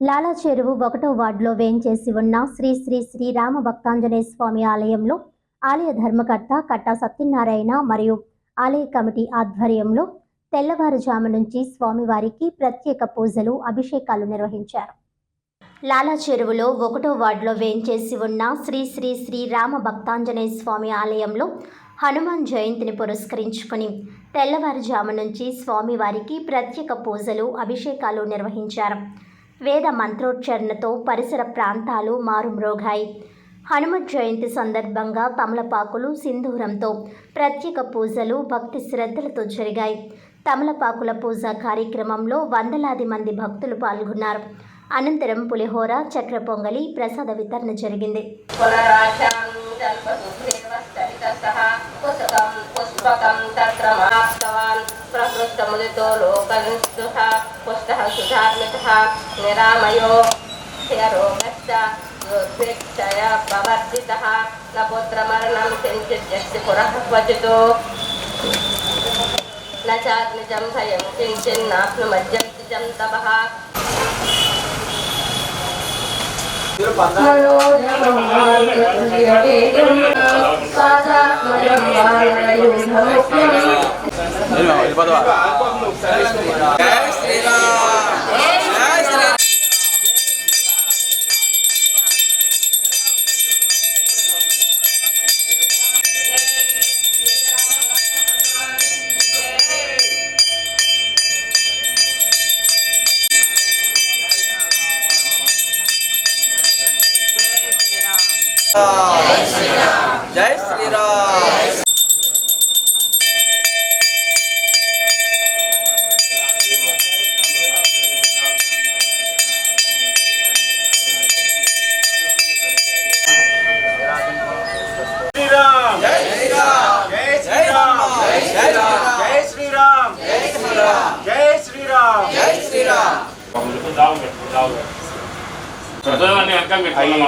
లాలా చెరువు 1వ వార్డులో వేంచేసి ఉన్న శ్రీ శ్రీ శ్రీ రామ భక్తాంజనేయ స్వామి ఆలయంలో ఆలయ ధర్మకర్త కట్టా సత్యనారాయణ మరియు ఆలయ కమిటీ ఆధ్వర్యంలో తెల్లవారుజాము నుంచి స్వామివారికి ప్రత్యేక పూజలు అభిషేకాలు నిర్వహించారు. లాలా చెరువులో 1వ వార్డులో వేంచేసి ఉన్న శ్రీ శ్రీ శ్రీ రామ భక్తాంజనేయ స్వామి ఆలయంలో హనుమాన్ జయంతిని పురస్కరించుకుని తెల్లవారుజాము నుంచి స్వామివారికి ప్రత్యేక పూజలు అభిషేకాలు నిర్వహించారు. వేద మంత్రోచ్చరణతో పరిసర ప్రాంతాలు మారుమ్రోగాయి. హనుమత్ జయంతి సందర్భంగా తమలపాకులు సింధూరంతో ప్రత్యేక పూజలు భక్తి శ్రద్ధలతో జరిగాయి. తమలపాకుల పూజ కార్యక్రమంలో వందలాది మంది భక్తులు పాల్గొన్నారు. అనంతరం పులిహోర, చక్ర పొంగలి, ప్రసాద వితరణ జరిగింది. ప్రకృష్టముదితో లోకనిష్ఠ పుష్టః సుధార్మితః నిరామయో క్షయరోగశ్చ దుర్భిక్షయ ప్రవర్తితః న పుత్రమరణం కించిత్ యస్య పురః క్వచితో న చాగ్నిజం భయం కించిన్నాప్నుమజ్జంతి జం తపః. జై శ్రీరామ్.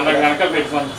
వెనకాల పెట్టుకోండి.